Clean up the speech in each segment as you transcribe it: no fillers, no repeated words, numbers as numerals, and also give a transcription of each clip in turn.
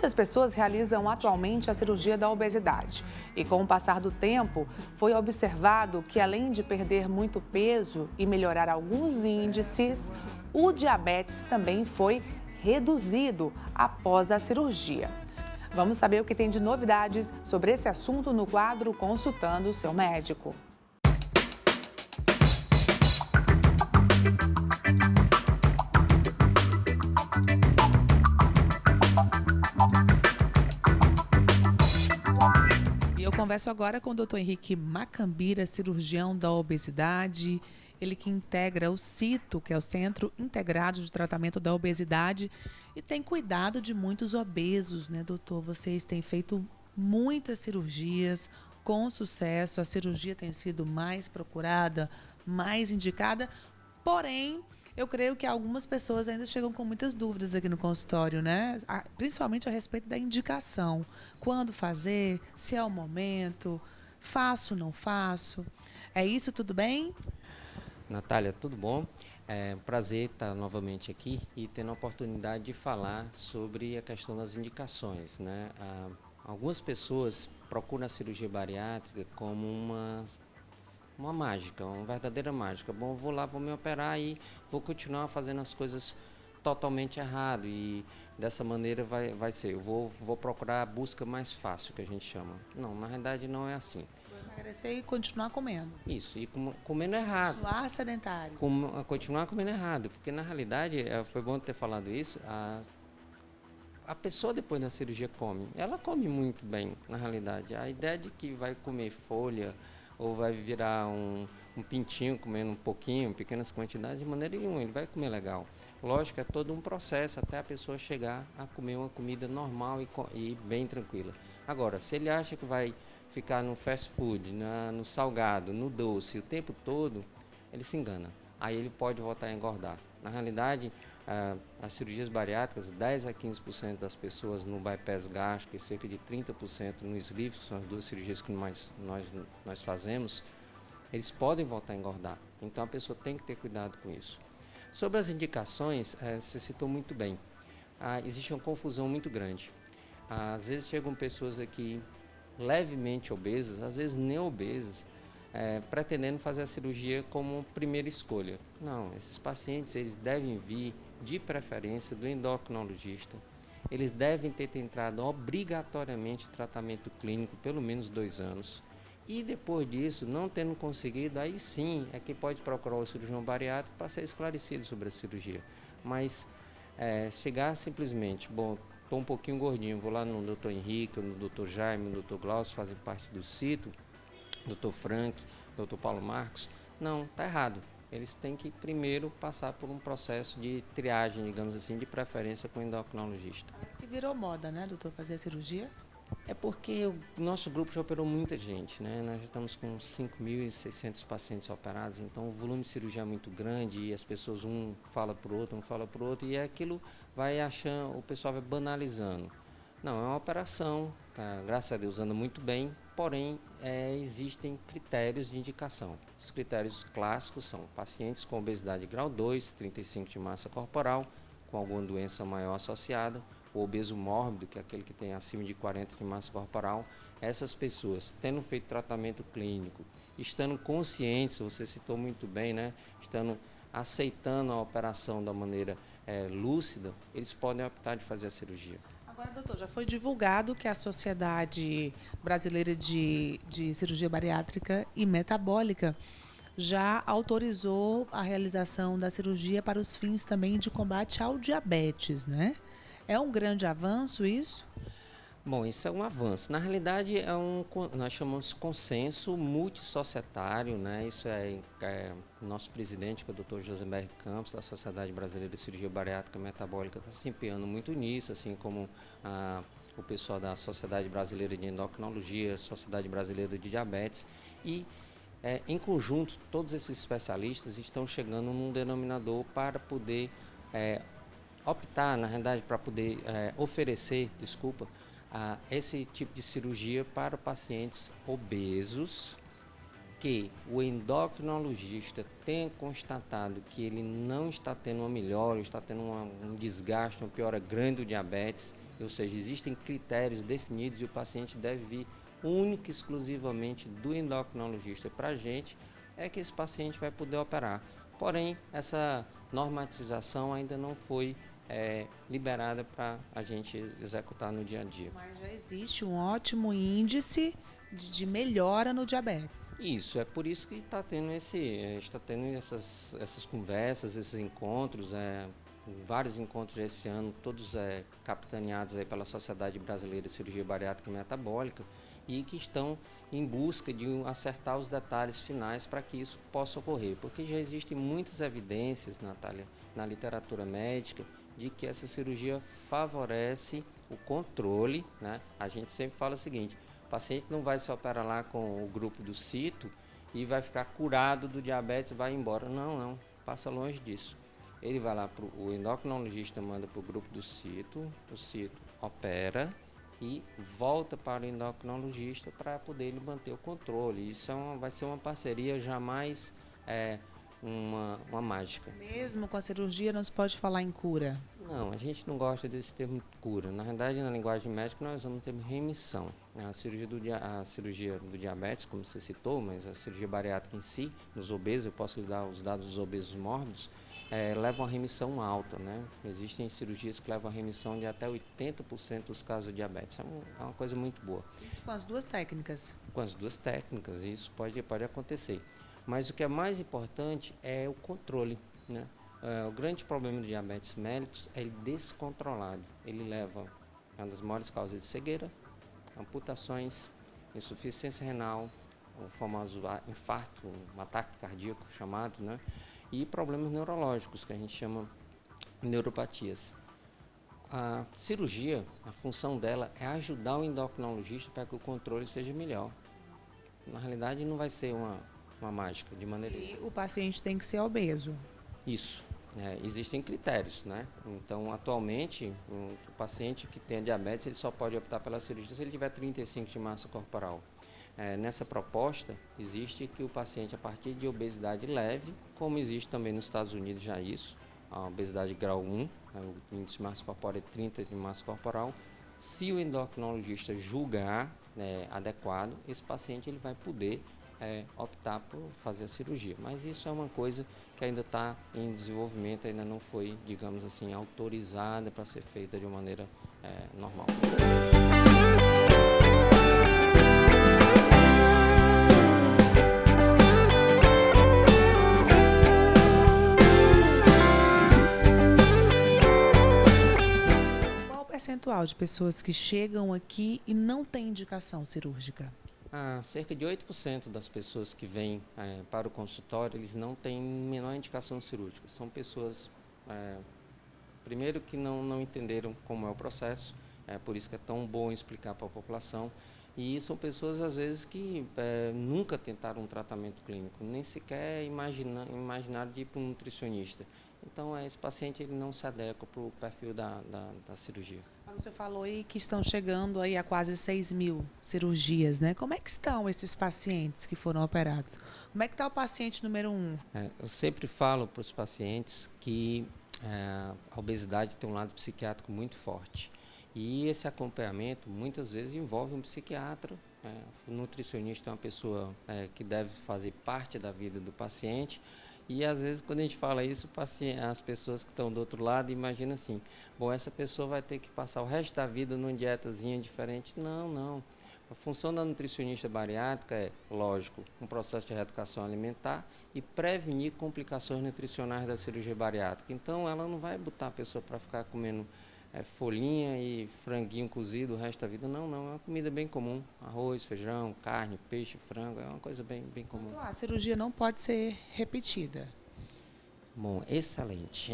Muitas pessoas realizam atualmente a cirurgia da obesidade. E com o passar do tempo, foi observado que além de perder muito peso e melhorar alguns índices, o diabetes também foi reduzido após a cirurgia. Vamos saber o que tem de novidades sobre esse assunto no quadro Consultando o Seu Médico. Eu converso agora com o Dr. Henrique Macambira, cirurgião da obesidade, ele que integra o CITO, que é o Centro Integrado de Tratamento da Obesidade, e tem cuidado de muitos obesos, né, doutor? Vocês têm feito muitas cirurgias com sucesso, a cirurgia tem sido mais procurada, mais indicada, porém, eu creio que algumas pessoas ainda chegam com muitas dúvidas aqui no consultório, né? Principalmente a respeito da indicação. Quando fazer, se é o momento, faço, não faço. É isso, tudo bem? Natália, tudo bom? É um prazer estar novamente aqui e tendo a oportunidade de falar sobre a questão das indicações, né? Algumas pessoas procuram a cirurgia bariátrica como uma mágica, uma verdadeira mágica. Bom, eu vou lá, vou me operar e vou continuar fazendo as coisas totalmente errado e dessa maneira vai ser. Eu vou procurar a busca mais fácil, que a gente chama. Não, na realidade não é assim. Vou emagrecer e continuar comendo. Isso, e comendo errado. Continuar sedentário. Continuar comendo errado, porque na realidade, foi bom ter falado isso, a pessoa depois da cirurgia come. Ela come muito bem, na realidade. A ideia de que vai comer folha ou vai virar um pintinho comendo um pouquinho, pequenas quantidades, de maneira nenhuma, ele vai comer legal. Lógico, é todo um processo até a pessoa chegar a comer uma comida normal e bem tranquila. Agora, se ele acha que vai ficar no fast food, no salgado, no doce o tempo todo, ele se engana. Aí ele pode voltar a engordar. Na realidade, as cirurgias bariátricas, 10 a 15% das pessoas no bypass gástrico e cerca de 30% no sleeve, que são as duas cirurgias que nós fazemos, eles podem voltar a engordar. Então a pessoa tem que ter cuidado com isso. Sobre as indicações, você citou muito bem. Existe uma confusão muito grande. Às vezes chegam pessoas aqui levemente obesas, às vezes nem obesas, pretendendo fazer a cirurgia como primeira escolha. Não, esses pacientes eles devem vir de preferência do endocrinologista. Eles devem ter entrado obrigatoriamente em tratamento clínico pelo menos 2 anos. E depois disso, não tendo conseguido, aí sim é que pode procurar o cirurgião bariátrico para ser esclarecido sobre a cirurgia. Mas chegar simplesmente, bom, estou um pouquinho gordinho, vou lá no Dr. Henrique, no Dr. Jaime, no Dr. Glaucio, fazem parte do CITO, Dr. Frank, Dr. Paulo Marcos. Não, está errado. Eles têm que primeiro passar por um processo de triagem, digamos assim, de preferência com o endocrinologista. Parece que virou moda, né, doutor, fazer a cirurgia? É porque o nosso grupo já operou muita gente, né? Nós já estamos com 5.600 pacientes operados, então o volume de cirurgia é muito grande e as pessoas um fala para o outro, e aquilo vai achando, o pessoal vai banalizando. Não, é uma operação, graças a Deus anda muito bem, porém existem critérios de indicação. Os critérios clássicos são pacientes com obesidade grau 2, 35 de massa corporal, com alguma doença maior associada, o obeso mórbido, que é aquele que tem acima de 40 de massa corporal. Essas pessoas, tendo feito tratamento clínico, estando conscientes, você citou muito bem, né? Estando aceitando a operação da maneira lúcida, eles podem optar de fazer a cirurgia. Agora, doutor, já foi divulgado que a Sociedade Brasileira de Cirurgia Bariátrica e Metabólica já autorizou a realização da cirurgia para os fins também de combate ao diabetes, né? É um grande avanço isso? Bom, isso é um avanço. Na realidade, nós chamamos de consenso multissocietário, né? Isso o nosso presidente, que é o Dr. Josenberg Campos, da Sociedade Brasileira de Cirurgia Bariátrica e Metabólica, está se empenhando muito nisso, assim como o pessoal da Sociedade Brasileira de Endocrinologia, Sociedade Brasileira de Diabetes. E, em conjunto, todos esses especialistas estão chegando num denominador para poder optar, na realidade, para poder oferecer, esse tipo de cirurgia para pacientes obesos que o endocrinologista tenha constatado que ele não está tendo uma melhora, está tendo um desgaste, uma piora grande do diabetes, ou seja, existem critérios definidos e o paciente deve vir única e exclusivamente do endocrinologista para a gente, é que esse paciente vai poder operar. Porém, essa normatização ainda não foi liberada para a gente executar no dia a dia. Mas já existe um ótimo índice de melhora no diabetes. Isso, é por isso que está tendo essas conversas, esses encontros, vários encontros esse ano, todos capitaneados aí pela Sociedade Brasileira de Cirurgia Bariátrica e Metabólica, e que estão em busca de acertar os detalhes finais para que isso possa ocorrer, porque já existem muitas evidências, Natália, na literatura médica, de que essa cirurgia favorece o controle, né? A gente sempre fala o seguinte: o paciente não vai se operar lá com o grupo do cito e vai ficar curado do diabetes e vai embora. Não, passa longe disso. Ele vai lá, o endocrinologista manda para o grupo do cito, o cito opera e volta para o endocrinologista para poder ele manter o controle. Isso vai ser uma parceria, jamais uma mágica. Mesmo com a cirurgia não se pode falar em cura? Não, a gente não gosta desse termo cura. Na verdade, na linguagem médica, nós usamos o termo remissão. A cirurgia do diabetes, como você citou, mas a cirurgia bariátrica em si, nos obesos, eu posso dar os dados dos obesos mórbidos, levam a remissão alta, né? Existem cirurgias que levam a remissão de até 80% dos casos de diabetes. É uma coisa muito boa. Isso com as duas técnicas? Com as duas técnicas, isso pode acontecer. Mas o que é mais importante é o controle, né? O grande problema do diabetes mellitus é ele descontrolado. Ele leva a uma das maiores causas de cegueira, amputações, insuficiência renal, o famoso infarto, um ataque cardíaco chamado, né? E problemas neurológicos, que a gente chama neuropatias. A cirurgia, a função dela é ajudar o endocrinologista para que o controle seja melhor. Na realidade, não vai ser uma mágica, de maneira E o paciente tem que ser obeso? Isso. Existem critérios, né? Então, atualmente, o paciente que tem diabetes, ele só pode optar pela cirurgia se ele tiver 35 de massa corporal. Nessa proposta, existe que o paciente, a partir de obesidade leve, como existe também nos Estados Unidos já isso, a obesidade grau 1, o índice de massa corporal é 30 de massa corporal, se o endocrinologista julgar adequado, esse paciente ele vai poder optar por fazer a cirurgia. Mas isso é uma coisa que ainda está em desenvolvimento, ainda não foi, digamos assim, autorizada para ser feita de uma maneira normal. Qual o percentual de pessoas que chegam aqui e não têm indicação cirúrgica? Cerca de 8% das pessoas que vêm para o consultório, eles não têm menor indicação cirúrgica. São pessoas, primeiro, que não entenderam como é o processo, por isso que é tão bom explicar para a população. E são pessoas, às vezes, que nunca tentaram um tratamento clínico, nem sequer imaginaram de ir para um nutricionista. Então, esse paciente ele não se adequa para o perfil da cirurgia. Você falou aí que estão chegando aí a quase 6.000 cirurgias, né? Como é que estão esses pacientes que foram operados? Como é que está o paciente número 1? Eu sempre falo para os pacientes que a obesidade tem um lado psiquiátrico muito forte. E esse acompanhamento muitas vezes envolve um psiquiatra. O nutricionista é uma pessoa que deve fazer parte da vida do paciente. E às vezes quando a gente fala isso, as pessoas que estão do outro lado imaginam assim: bom, essa pessoa vai ter que passar o resto da vida numa dietazinha diferente. Não. A função da nutricionista bariátrica é, lógico, um processo de reeducação alimentar e prevenir complicações nutricionais da cirurgia bariátrica. Então ela não vai botar a pessoa para ficar comendo folhinha e franguinho cozido o resto da vida. Não, é uma comida bem comum. Arroz, feijão, carne, peixe, frango, é uma coisa bem comum. Então, a cirurgia não pode ser repetida. Bom, excelente.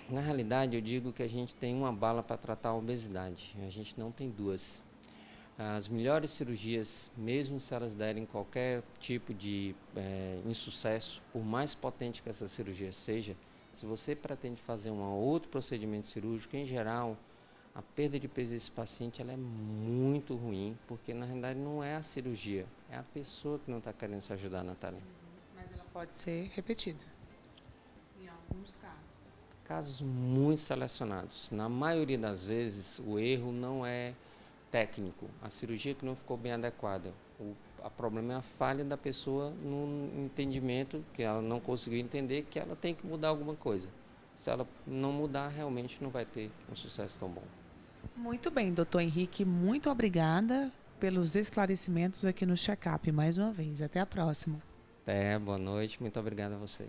Na realidade, eu digo que a gente tem uma bala para tratar a obesidade. A gente não tem duas. As melhores cirurgias, mesmo se elas derem qualquer tipo de insucesso, por mais potente que essa cirurgia seja, se você pretende fazer um outro procedimento cirúrgico, em geral, a perda de peso desse paciente ela é muito ruim, porque na realidade não é a cirurgia, é a pessoa que não está querendo se ajudar, Natália. Mas ela pode ser repetida, em alguns casos. Casos muito selecionados. Na maioria das vezes, o erro não é técnico, a cirurgia que não ficou bem adequada. O problema é a falha da pessoa no entendimento, que ela não conseguiu entender que ela tem que mudar alguma coisa. Se ela não mudar, realmente não vai ter um sucesso tão bom. Muito bem, doutor Henrique, muito obrigada pelos esclarecimentos aqui no Check-up mais uma vez. Até a próxima. Boa noite, muito obrigado a você.